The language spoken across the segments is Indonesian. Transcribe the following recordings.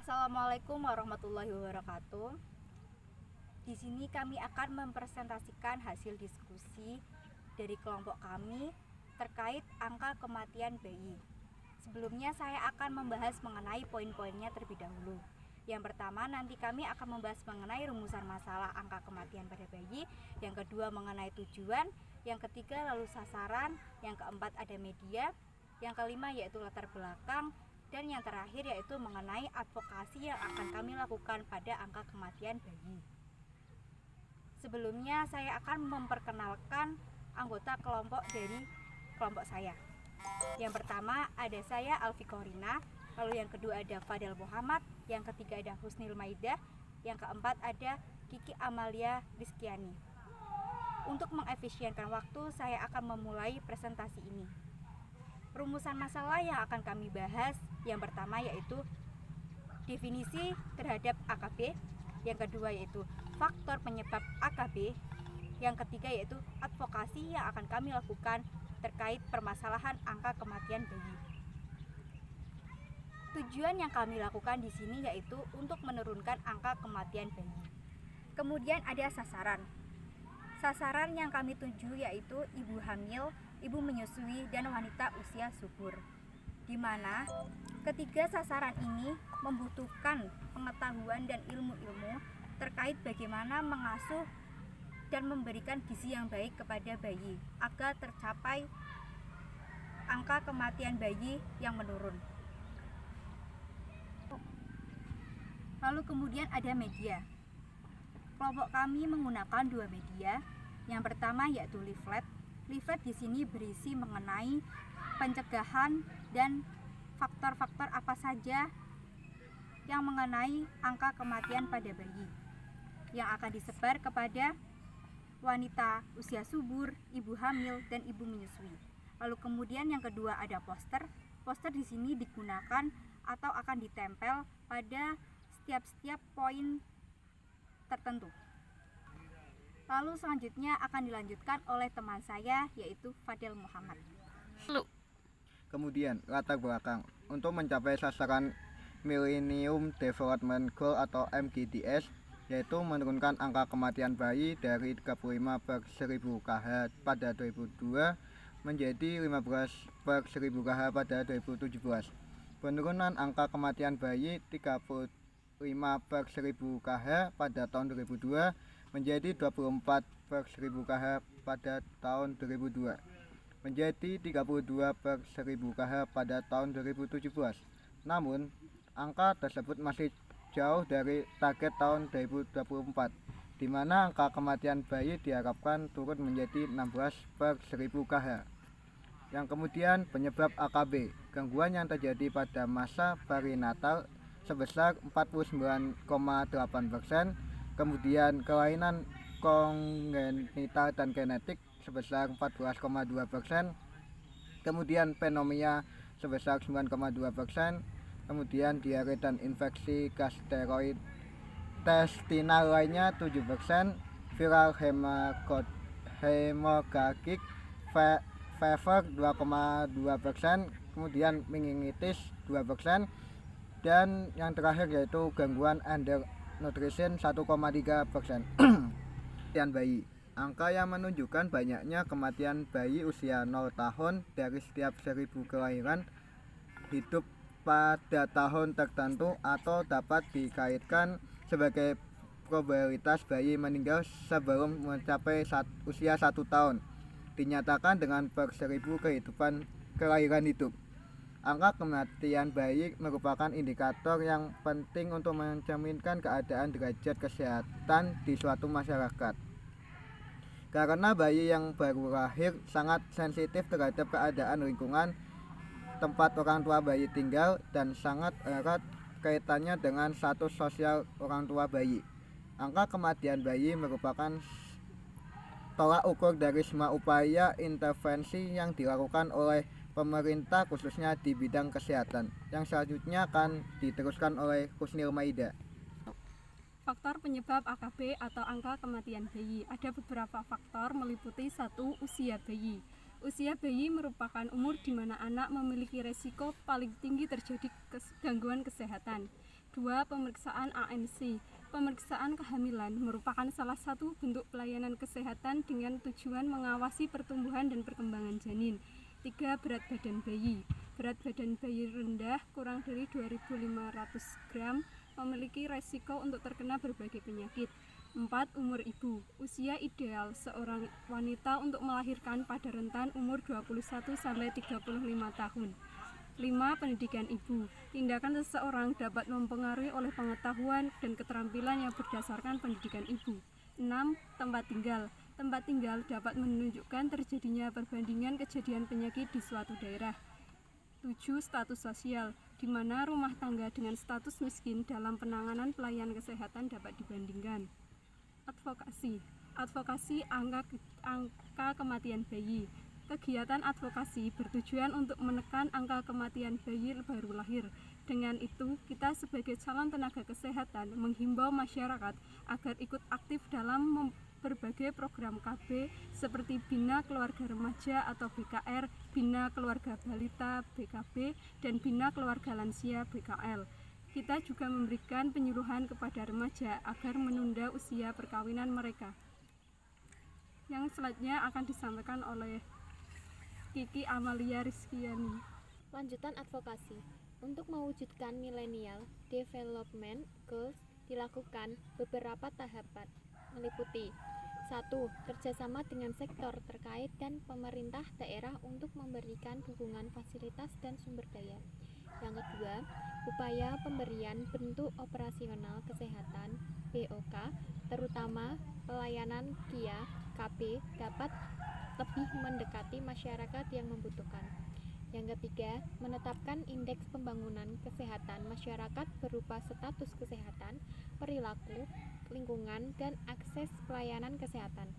Assalamualaikum warahmatullahi wabarakatuh. Di sini kami akan mempresentasikan hasil diskusi dari kelompok kami terkait angka kematian bayi. Sebelumnya saya akan membahas mengenai poin-poinnya terlebih dahulu. Yang pertama, nanti kami akan membahas mengenai rumusan masalah angka kematian pada bayi. Yang kedua, mengenai tujuan. Yang ketiga, lalu sasaran. Yang keempat, ada media. Yang kelima, yaitu latar belakang. Dan yang terakhir, yaitu mengenai advokasi yang akan kami lakukan pada angka kematian bayi. Sebelumnya, saya akan memperkenalkan anggota kelompok dari kelompok saya. Yang pertama, ada saya Alfi Korina. Lalu yang kedua ada Fadel Muhammad, yang ketiga ada Husnil Maidah, yang keempat ada Kiki Amalia Rizkiani. Untuk mengefisienkan waktu, saya akan memulai presentasi ini. Rumusan masalah yang akan kami bahas, yang pertama yaitu definisi terhadap AKB, yang kedua yaitu faktor penyebab AKB, yang ketiga yaitu advokasi yang akan kami lakukan terkait permasalahan angka kematian bayi. Tujuan yang kami lakukan di sini yaitu untuk menurunkan angka kematian bayi. Kemudian ada sasaran. Sasaran yang kami tuju yaitu ibu hamil, ibu menyusui, dan wanita usia subur. Di mana ketiga sasaran ini membutuhkan pengetahuan dan ilmu-ilmu terkait bagaimana mengasuh dan memberikan gizi yang baik kepada bayi agar tercapai angka kematian bayi yang menurun. Lalu kemudian ada media. Kelompok kami menggunakan dua media. Yang pertama yaitu leaflet. Leaflet di sini berisi mengenai pencegahan dan faktor-faktor apa saja yang mengenai angka kematian pada bayi yang akan disebar kepada wanita usia subur, ibu hamil, dan ibu menyusui. Lalu kemudian yang kedua ada poster. Poster di sini digunakan atau akan ditempel pada setiap poin tertentu. Lalu selanjutnya akan dilanjutkan oleh teman saya yaitu Fadel Muhammad. Kemudian latar belakang untuk mencapai sasaran Millennium Development Goal atau MGDS, yaitu menurunkan angka kematian bayi dari 35/1000 KH pada 2002 menjadi 15/1000 KH pada 2017. Penurunan angka kematian bayi 35/1000 KH pada tahun 2002 menjadi 24/1000 KH pada tahun 2002, menjadi 32/1000 KH pada tahun 2017. Namun, angka tersebut masih jauh dari target tahun 2024, di mana angka kematian bayi diharapkan turun menjadi 16/1000 KH. Yang kemudian penyebab AKB, gangguan yang terjadi pada masa perinatal sebesar 49,8%, kemudian kelainan kongenital dan genetik sebesar 14,2%, kemudian pneumonia sebesar 9,2%, kemudian diare dan infeksi gastrointestinal lainnya 7%, viral hemorrhagic fever 2,2%, kemudian meningitis 2%, dan yang terakhir yaitu gangguan undernutrition 1,3%. Kematian bayi. Angka yang menunjukkan banyaknya kematian bayi usia 0 tahun dari setiap 1000 kelahiran hidup pada tahun tertentu atau dapat dikaitkan sebagai probabilitas bayi meninggal sebelum mencapai usia 1 tahun, dinyatakan dengan per 1000 kehidupan kelahiran hidup. Angka kematian bayi merupakan indikator yang penting untuk mencerminkan keadaan derajat kesehatan di suatu masyarakat. Karena bayi yang baru lahir sangat sensitif terhadap keadaan lingkungan tempat orang tua bayi tinggal dan sangat erat kaitannya dengan status sosial orang tua bayi. Angka kematian bayi merupakan tolak ukur dari semua upaya intervensi yang dilakukan oleh pemerintah khususnya di bidang kesehatan. Yang selanjutnya akan diteruskan oleh Husnil Maidah. Faktor penyebab AKB atau angka kematian bayi. Ada beberapa faktor meliputi 1. Usia bayi. Usia bayi merupakan umur di mana anak memiliki resiko paling tinggi terjadi gangguan kesehatan. 2. Pemeriksaan ANC. Pemeriksaan kehamilan merupakan salah satu bentuk pelayanan kesehatan dengan tujuan mengawasi pertumbuhan dan perkembangan janin. 3. Berat badan bayi. Berat badan bayi rendah kurang dari 2.500 gram memiliki resiko untuk terkena berbagai penyakit. 4. Umur ibu. Usia ideal seorang wanita untuk melahirkan pada rentan umur 21 sampai 35 tahun. 5. Pendidikan ibu. Tindakan seseorang dapat mempengaruhi oleh pengetahuan dan keterampilan yang berdasarkan pendidikan ibu. 6. Tempat tinggal. Tempat tinggal dapat menunjukkan terjadinya perbandingan kejadian penyakit di suatu daerah. 7. Status sosial, di mana rumah tangga dengan status miskin dalam penanganan pelayanan kesehatan dapat dibandingkan. Advokasi. Advokasi angka kematian bayi. Kegiatan advokasi bertujuan untuk menekan angka kematian bayi baru lahir. Dengan itu, kita sebagai calon tenaga kesehatan menghimbau masyarakat agar ikut aktif dalam berbagai program KB seperti Bina Keluarga Remaja atau BKR, Bina Keluarga Balita BKB, dan Bina Keluarga Lansia BKL. Kita juga memberikan penyuluhan kepada remaja agar menunda usia perkawinan mereka. Yang selanjutnya akan disampaikan oleh Kiki Amalia Rizkyani. Lanjutan advokasi. Untuk mewujudkan Millennial Development Goals dilakukan beberapa tahapan, meliputi 1. Kerjasama dengan sektor terkait dan pemerintah daerah untuk memberikan dukungan fasilitas dan sumber daya. Yang kedua, upaya pemberian bentuk operasional kesehatan BOK, terutama pelayanan KIA, KB, dapat lebih mendekati masyarakat yang membutuhkan. Yang ketiga, menetapkan indeks pembangunan kesehatan masyarakat berupa status kesehatan, perilaku, lingkungan, dan akses pelayanan kesehatan.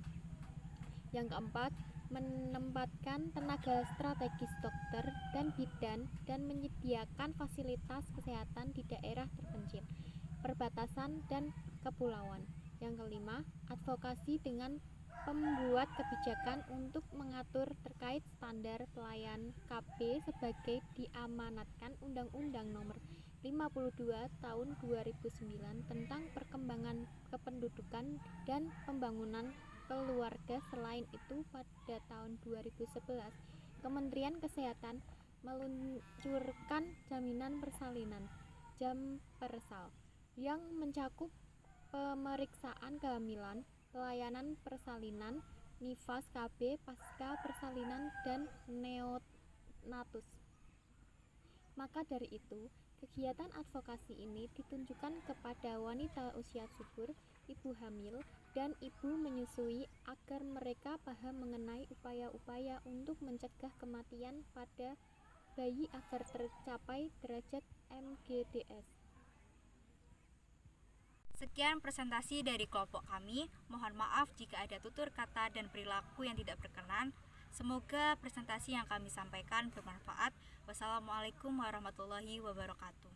Yang keempat, menempatkan tenaga strategis dokter dan bidan dan menyediakan fasilitas kesehatan di daerah terpencil, perbatasan, dan kepulauan. Yang kelima, advokasi dengan pembuat kebijakan untuk mengatur terkait standar pelayan KB sebagai diamanatkan Undang-Undang Nomor 52 Tahun 2009 tentang perkembangan kependudukan dan pembangunan keluarga. Selain itu, pada tahun 2011, Kementerian Kesehatan meluncurkan jaminan persalinan (Jampersal) yang mencakup pemeriksaan kehamilan, pelayanan persalinan, nifas KB, pasca persalinan, dan neonatus. Maka dari itu, kegiatan advokasi ini ditunjukkan kepada wanita usia subur, ibu hamil, dan ibu menyusui agar mereka paham mengenai upaya-upaya untuk mencegah kematian pada bayi agar tercapai derajat MGDS. Sekian presentasi dari kelompok kami. Mohon maaf jika ada tutur kata dan perilaku yang tidak berkenan. Semoga presentasi yang kami sampaikan bermanfaat. Wassalamualaikum warahmatullahi wabarakatuh.